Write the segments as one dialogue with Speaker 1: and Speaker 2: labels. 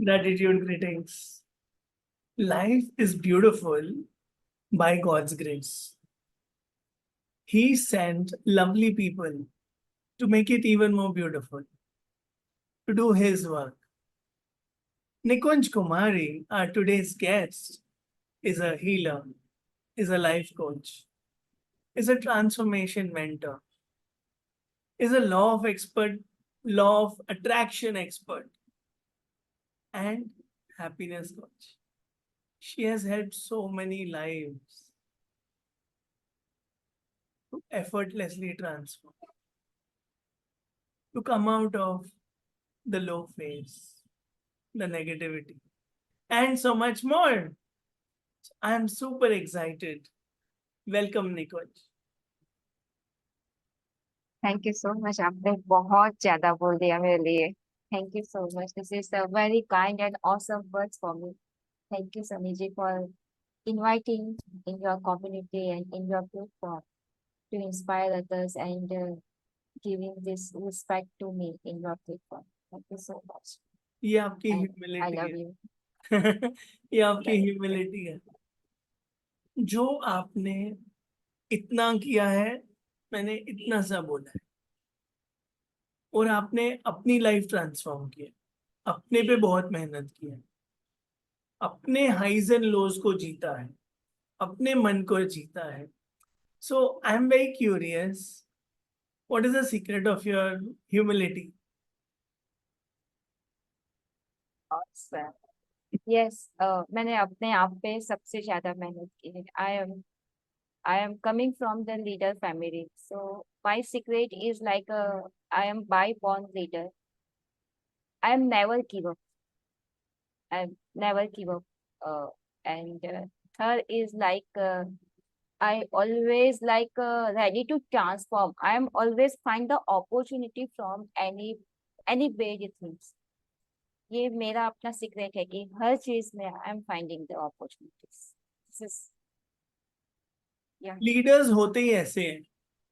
Speaker 1: Gratitude greetings. Life is beautiful by God's grace. He sent lovely people to make it even more beautiful, to do His work. Nikunj Kumari, our today's guest, is a healer, is a life coach, is a transformation mentor, is a law of attraction expert, and happiness coach. She has helped so many lives to effortlessly transform, to come out of the low phase, the negativity, and so much more. I am super excited. Welcome, Nikunj.
Speaker 2: Thank you so much. आपने बहुत ज्यादा बोल दिया मेरे लिए। Thank you so much. This is a very kind and awesome words for me. Thank you Sunny ji for inviting in your community and in your platform to inspire others and giving this respect to me in your platform. Thank you so much.
Speaker 1: ये आपकी
Speaker 2: And I
Speaker 1: humility
Speaker 2: love
Speaker 1: है।
Speaker 2: you.
Speaker 1: ये आपकी humility है। जो आपने इतना किया है, मैंने इतना सा बोला है, और आपने अपनी लाइफ ट्रांसफॉर्म की है, अपने पे बहुत मेहनत की है, अपने हाइज एंड लोज को जीता है, अपने मन को जीता है. So I am very curious, what is the secret of your humility?
Speaker 2: Awesome. Yes, मैंने अपने आप पे सबसे ज्यादा मेहनत की है। I am coming from the leader family. So my secret is like I am by born leader. I am never give up. I never give up. And third is like I always like ready to transform. I am always find the opportunity from any bad things. ये मेरा अपना secret है कि हर चीज में I am finding the opportunities.
Speaker 1: Leaders होते ही ऐसे हैं,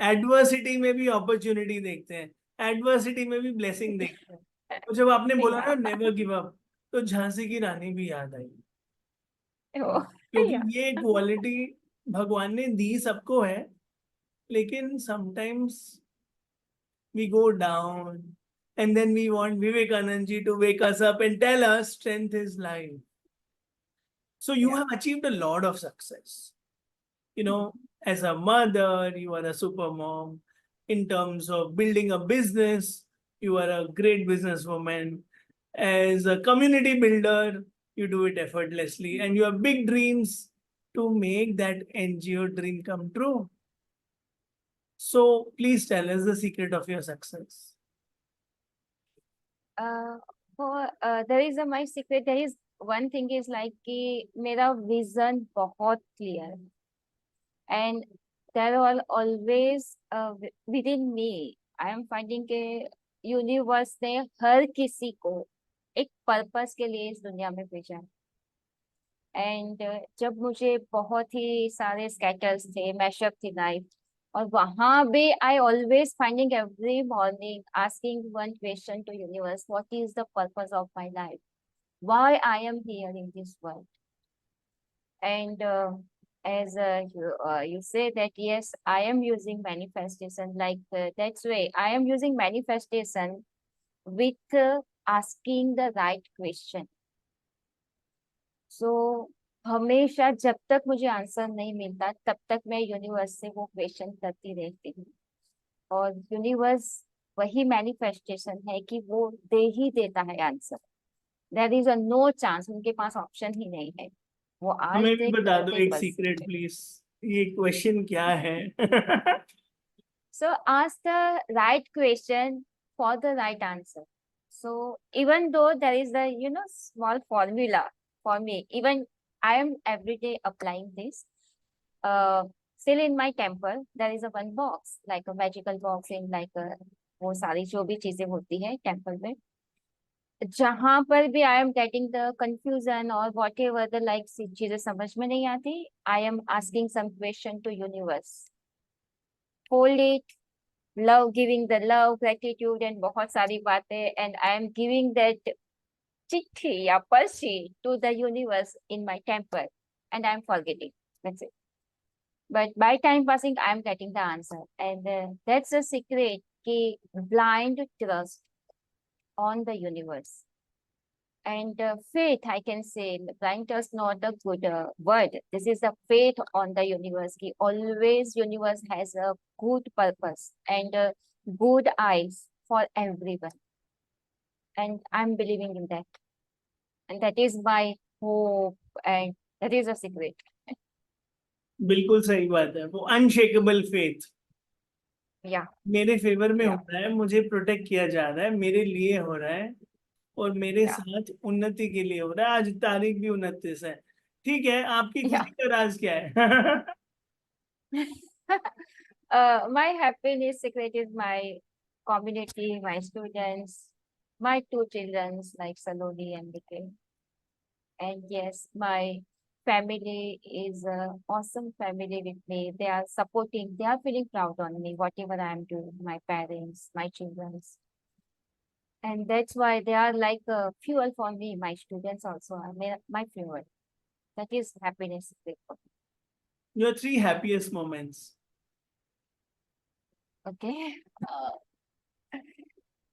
Speaker 1: एडवर्सिटी में भी अपॉर्चुनिटी देखते हैं, एडवर्सिटी में भी ब्लेसिंग देखते हैं. तो जब आपने बोला ना नेवर गिव अप, तो झांसी की रानी भी याद आई, क्योंकि ये क्वालिटी भगवान ने दी सबको है, लेकिन sometimes we go down and then we want Vivekanand ji to wake us up and tell us strength is life. So you have achieved a lot of success. You know, as a mother, you are a super mom. In terms of building a business, you are a great businesswoman. As a community builder, you do it effortlessly, and you have big dreams to make that NGO dream come true. So please tell us the secret of your success.
Speaker 2: there is a my secret. There is one thing is like कि मेरा vision बहुत clear and there are always within me. I am finding के universe ने हर किसी को एक purpose के लिए इस दुनिया में भेजा। एंड जब मुझे बहुत ही सारे स्कैटर्स थे, मैशअप थी लाइफ, और वहां भी I always finding every morning asking one question to universe, what is the purpose of my life, why I am here in this world. And as you say that yes, I am using manifestation like that's way I am using manifestation with asking the right question. So हमेशा जब तक मुझे answer नहीं मिलता तब तक मैं universe से वो क्वेश्चन करती रहती हूँ, और यूनिवर्स वही मैनिफेस्टेशन है कि वो दे ही देता है answer. There is a no chance, उनके पास ऑप्शन ही नहीं है। वो आज
Speaker 1: हमें भी
Speaker 2: दे
Speaker 1: बता
Speaker 2: कल
Speaker 1: दो
Speaker 2: दे
Speaker 1: एक
Speaker 2: बस।
Speaker 1: सीक्रेट प्लीज, ये क्वेश्चन क्या है?
Speaker 2: So ask the right question for the right answer. So even though there is a small formula for me, even I am every day applying this. Still in my temple there is a one box like a magical box in like a, वो सारी जो भी चीजें होती है temple में, जहां पर भी I am getting the confusion और वॉट एवर द लाइक चीजें समझ में नहीं आती, I am asking some question to universe, hold it, love, giving the love gratitude and बहुत सारी बातें, and I am giving that चिट्ठी या पर्ची to the universe in my temple and I'm forgetting. That's it. But by time passing, I'm getting the answer. And that's a secret ki blind trust on the universe. And faith, I can say, blind trust not a good word. This is a faith on the universe. Ki always universe has a good purpose and good eyes for everyone. And I'm believing in that. And that is my hope. And that is a secret.
Speaker 1: बिल्कुल सही बात है, वो unshakeable faith
Speaker 2: Yeah.
Speaker 1: मेरे favour में हो
Speaker 2: Yeah.
Speaker 1: रहा है, मुझे प्रोटेक्ट किया जा रहा है, मेरे लिए हो रहा है और मेरे
Speaker 2: Yeah.
Speaker 1: साथ उन्नति के लिए हो रहा है। आज तारीख भी 29 है। ठीक है, आपकी
Speaker 2: Yeah.
Speaker 1: खुशी का राज क्या है?
Speaker 2: My happiness secret is my community, my students, my two children like Saloni and Nikhil. And yes, my family is a awesome family with me. They are supporting, they are feeling proud on me, whatever I am doing, my parents, my children. And that's why they are like a fuel for me. My students also are my fuel. That is happiness secret for me.
Speaker 1: Your 3 happiest moments.
Speaker 2: Okay.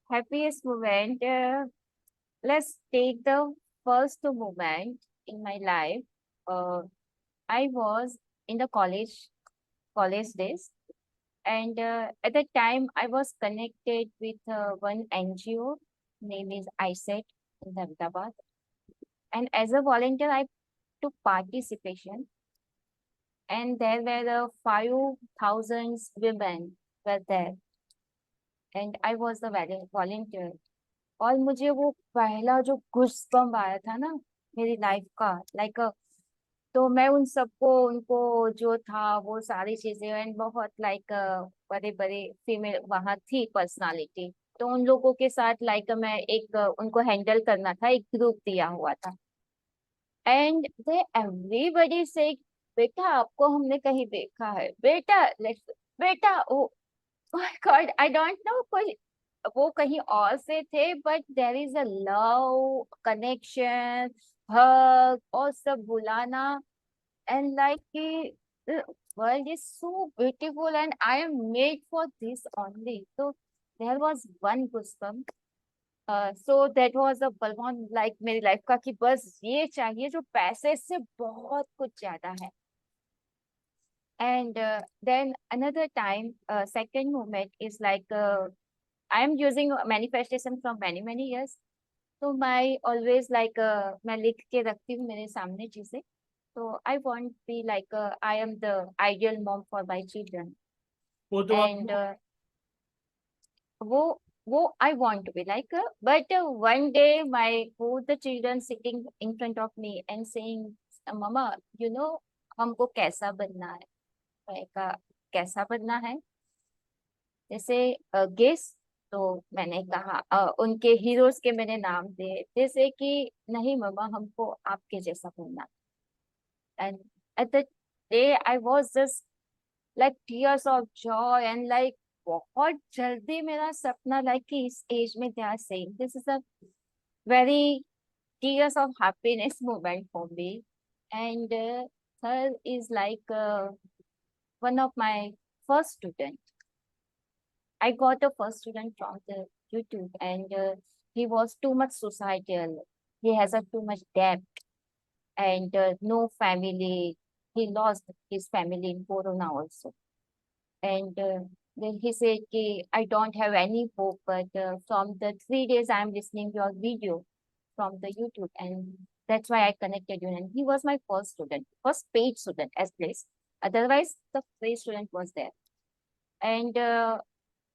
Speaker 2: Happiest moment. Let's take the first moment in my life. I was in the college days, and at that time I was connected with one NGO, name is ISET in Ahmedabad, and as a volunteer I took participation, and there were 5,000 women were there, and I was the volunteer. और मुझे वो पहला जो goosebump आया था ना मेरी life का, लाइक तो मैं उन सबको उनको जो था वो सारी चीजें, एंड बहुत लाइक बड़े बड़े फीमेल वहां थी पर्सनालिटी, तो उन लोगों के साथ लाइक मैं एक उनको हैंडल करना था, एक ग्रुप दिया हुआ था, एंड दे एवरीबॉडी से बेटा आपको हमने कहीं देखा है, बेटा लेट्स, बेटा oh my god I don't know, कोई वो कहीं और से थे, but there is a love connection, hug और सब बुलाना, and like the world is so beautiful and I am made for this only. So there was one goosebump. So that was a balloon like मेरी life का कि बस ये चाहिए जो पैसे से बहुत कुछ ज्यादा है. And then another time, second moment is like I am using manifestation from many years. तो मैं always like मैं लिख के रखती हूँ मेरे सामने चीजें. So I want to be like I am the ideal mom for my children,
Speaker 1: वो तो
Speaker 2: and
Speaker 1: आपको
Speaker 2: वो I want to be like. But one day my both the children sitting in front of me and saying, "Mama, you know हमको कैसा बनना है?" मैं कहा कैसा बनना है? जैसे गेस, तो मैंने कहा उनके हीरोज के मैंने नाम दिए, जैसे कि नहीं मम्मा हमको आपके जैसा बनना. And at that day I was just like tears of joy and like बहुत जल्दी मेरा सपना like कि इस एज में they are saying this is a very tears of happiness moment for me. And third is like one of my first student. I got a first student from the YouTube, and he was too much suicidal. He has a too much debt and no family. He lost his family in Corona also. And then he said, Ki, I don't have any hope, but from the 3 days I'm listening to your video from the YouTube, and that's why I connected you. And he was my first student, first paid student as this. Otherwise, the free student was there. And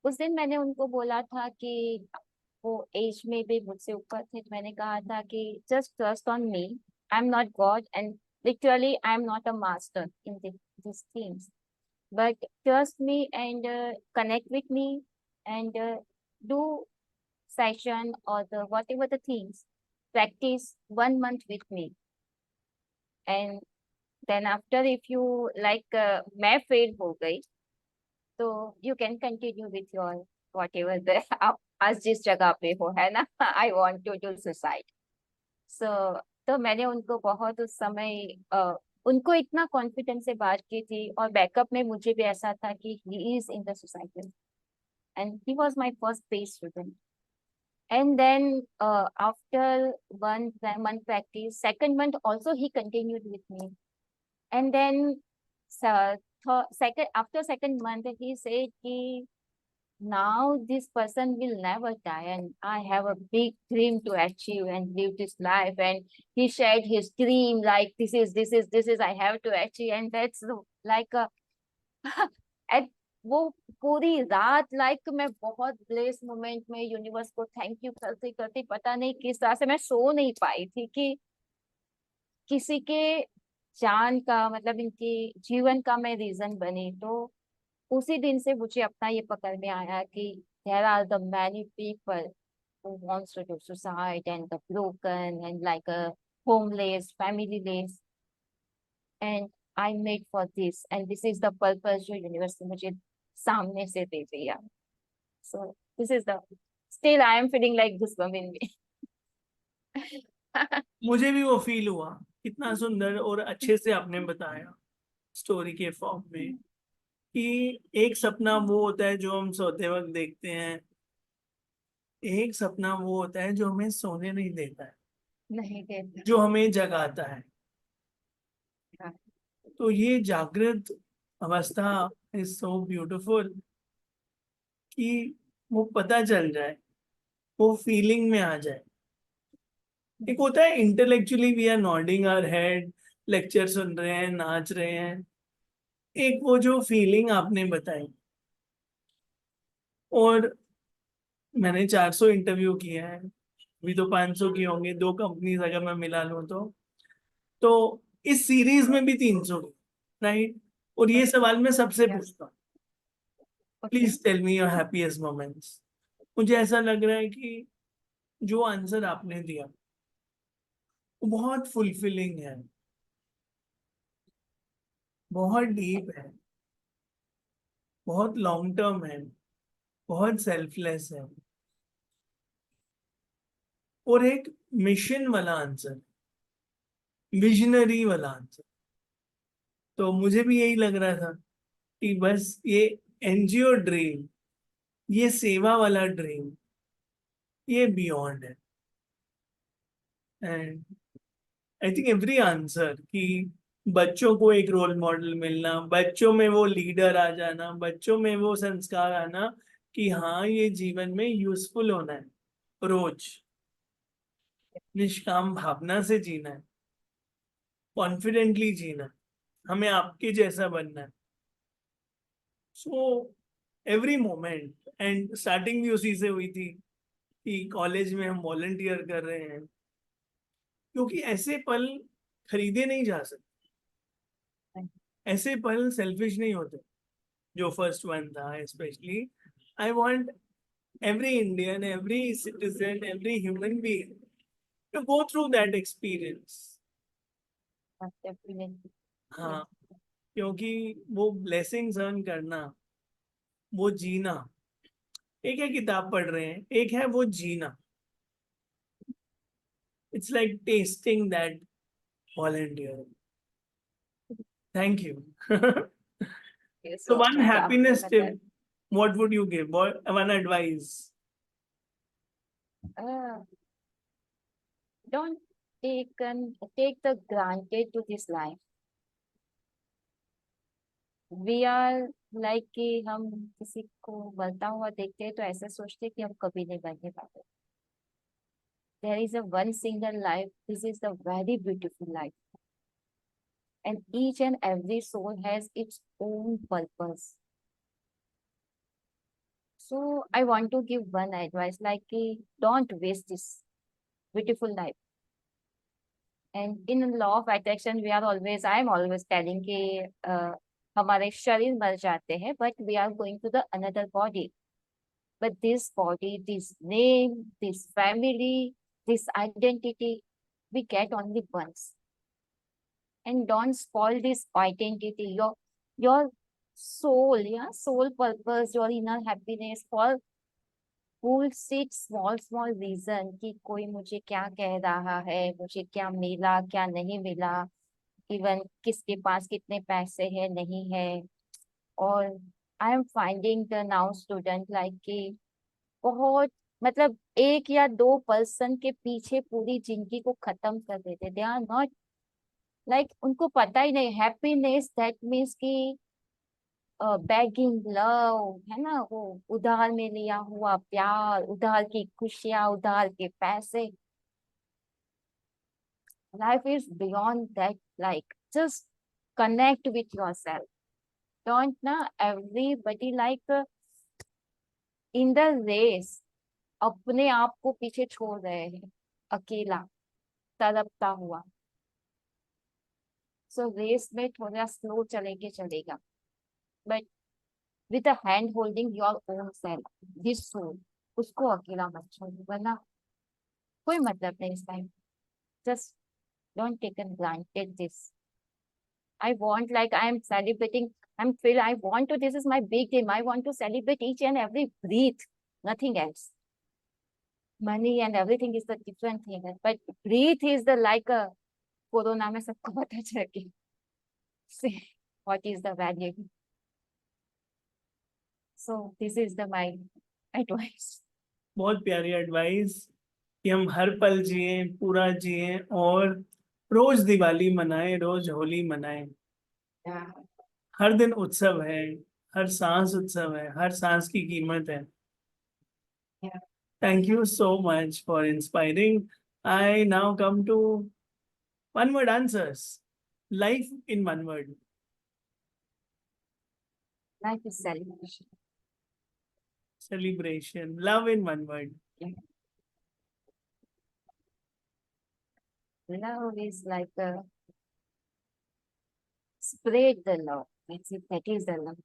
Speaker 2: उस दिन मैंने उनको बोला था कि वो as में भी मुझसे ऊपर थे, तो मैंने कहा था कि just trust on me, I am not God and literally I am not a master in these things, but trust me and connect with me and do session or the whatever the things, practice 1 month with me, and then after if you like मैं fail हो गई तो you can continue with your whatever the आप आज जिस जगह पे हो, है ना. I want to do suicide. सो तो मैंने उनको बहुत उस समय उनको इतना कॉन्फिडेंस से बात की थी, और बैकअप में मुझे भी ऐसा था कि he is in the society and he was my first page student. And then after 1 month practice, second month also he continued with me. And then second after second month he said ki now this person will never die and I have a big dream to achieve and live this life. And he shared his dream like this is I have to achieve. And that's like a at वो पूरी रात like मैं बहुत bless moment में universe को thank you करते करते पता नहीं किस तरह से मैं सो नहीं पाई थी कि किसी के जान का मतलब इनके जीवन का मैं रीजन बनी. तो उसी दिन से मुझे अपना ये पकड़ में आया कि there are the many people who wants to do suicide and the broken and like a homeless, familyless, and I made for this and this is the purpose जो यूनिवर्स ने मुझे सामने से दे दिया. So this is the still I am feeling like this one in me.
Speaker 1: मुझे भी वो feel हुआ. कितना सुंदर और अच्छे से आपने बताया स्टोरी के फॉर्म में कि एक सपना वो होता है जो हम सोते वक्त देखते हैं, एक सपना वो होता है जो हमें सोने नहीं देता है,
Speaker 2: नहीं देता.
Speaker 1: जो हमें जगाता है.
Speaker 2: हाँ.
Speaker 1: तो ये जागृत अवस्था इज सो ब्यूटीफुल कि वो पता चल जाए, वो फीलिंग में आ जाए. एक होता है intellectually we are nodding our head, lecture सुन रहे हैं, नाच रहे हैं. एक वो जो फीलिंग आपने बताई, और मैंने 400 इंटरव्यू किए हैं, अभी तो 500 की होंगे, 2 कंपनीज अगर मैं मिला लूं तो इस सीरीज में भी 300, राइट. और ये सवाल मैं सबसे
Speaker 2: Yes.
Speaker 1: पूछता हूँ,
Speaker 2: Okay.
Speaker 1: Please tell me your happiest moments. मुझे ऐसा लग रहा है कि जो आंसर आपने दिया वो बहुत फुलफिलिंग है, बहुत डीप है, बहुत लॉन्ग टर्म है, बहुत सेल्फलेस है, और एक मिशन वाला आंसर, विजनरी वाला आंसर. तो मुझे भी यही लग रहा था कि बस ये एनजीओ ड्रीम, ये सेवा वाला ड्रीम, ये बियॉन्ड है. And I think every answer कि बच्चों को एक रोल मॉडल मिलना, बच्चों में वो लीडर आ जाना, बच्चों में वो संस्कार आना कि हाँ ये जीवन में यूजफुल होना है, रोज निष्काम भावना से जीना है, कॉन्फिडेंटली जीना है, हमें आपके जैसा बनना है. So every moment, and starting भी उसी से हुई थी कि कॉलेज में हम वॉलंटियर कर रहे हैं, क्योंकि ऐसे पल खरीदे नहीं जा सकते, ऐसे पल सेल्फिश नहीं होते. जो फर्स्ट वन था specially, I want every Indian, every citizen, every human being to go through that experience.
Speaker 2: Definitely.
Speaker 1: हाँ, क्योंकि वो ब्लेसिंग्स अर्न करना, वो जीना, एक है किताब पढ़ रहे हैं, एक है वो जीना. It's like testing that volunteer. Thank you.
Speaker 2: Yes.
Speaker 1: So
Speaker 2: So
Speaker 1: one
Speaker 2: मुझे आपने
Speaker 1: happiness
Speaker 2: बताया.
Speaker 1: tip, what would you give? One advice.
Speaker 2: Uh, don't take the granted to this life. We are like कि हम किसी को बढ़ता हुआ देखते हैं तो ऐसा सोचते हैं कि हम कभी नहीं बढ़ने पाते. There is a one single life. This is the very beautiful life. And each and every soul has its own purpose. So I want to give one advice like don't waste this beautiful life. And in law of attraction, we are always, I am always telling कि हमारे शरीर मर जाते हैं, but we are going to the another body. But this body, this name, this family, this identity, we get only once. And don't spoil this identity, your soul, yeah, soul purpose, your inner happiness for full seat small small reason कि कोई मुझे क्या कह रहा है, मुझे क्या मिला क्या नहीं मिला, इवन किसके पास कितने पैसे है नहीं है। और I am finding the now student like कि बहुत मतलब एक या दो पर्सन के पीछे पूरी जिंदगी को खत्म कर देते। दे आर नॉट लाइक उनको पता ही नहीं हैप्पीनेस दैट मीन्स कि बेगिंग लव है ना, वो उधार में लिया हुआ प्यार, उधार की खुशियां, उधार के पैसे। Life is beyond that, like just connect with yourself. Don't ना everybody like in the race अपने आप को पीछे छोड़ रहे हैं, अकेला तड़पता हुआ। सो रेस में थोड़ा स्लो चलेंगे चलेगा, but with a hand holding your own self, this soul, उसको अकेला मत छोड़ो, वरना कोई मतलब नहीं इस time. Just don't take an granted this. I want like I am celebrating, I'm feel I want to, this is my big day, I want to celebrate each and every breath, nothing else. Money and everything is the different thing, but breathe is the like a corona में सबको पता चल गया see what is the value. So this is the my advice.
Speaker 1: बहुत प्यारी advice कि हम हर पल जिए, पूरा जिए, और रोज दिवाली मनाएं, रोज होली मनाएं।
Speaker 2: Yeah.
Speaker 1: हर दिन उत्सव है, हर सांस उत्सव है, हर सांस की कीमत है।
Speaker 2: Yeah.
Speaker 1: Thank you so much for inspiring. I now come to one word answers. Life in one word.
Speaker 2: Life is celebration.
Speaker 1: Celebration. Love in one word.
Speaker 2: Yeah. Love is like a spread the love, that's it, that is the love.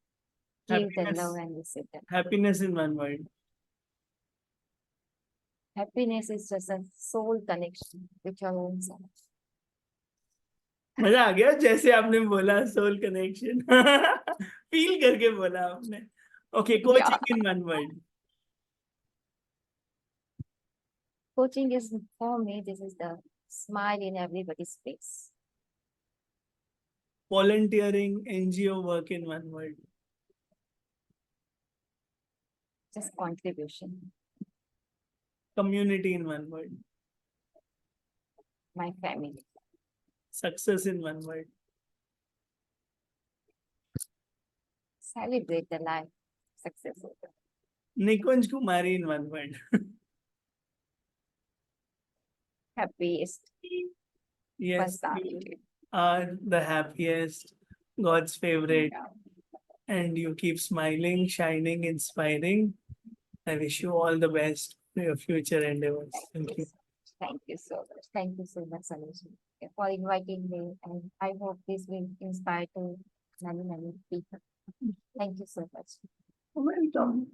Speaker 2: Give the love
Speaker 1: Happiness.
Speaker 2: and receive the love.
Speaker 1: Happiness in one word.
Speaker 2: Happiness is just a soul connection with your own self.
Speaker 1: मजा आ गया जैसे आपने बोला soul connection feel करके बोला आपने। Okay,
Speaker 2: Yeah.
Speaker 1: Coaching in one word.
Speaker 2: Coaching is for me, this is the smile in everybody's face.
Speaker 1: Volunteering, NGO work in one word.
Speaker 2: Just contribution.
Speaker 1: Community in one word.
Speaker 2: My family.
Speaker 1: Success in one word.
Speaker 2: Celebrate the life. Success.
Speaker 1: Nikunj Kumari in one word.
Speaker 2: Happiest
Speaker 1: Yes, you
Speaker 2: personality.
Speaker 1: are the happiest, God's favorite, and you keep smiling, shining, inspiring. I wish you all the best for your future endeavors. Thank you.
Speaker 2: Thank you so much. Thank you so much, Sanusi, for inviting me. And I hope this will inspire to many, many people. Thank you so much.
Speaker 1: Welcome.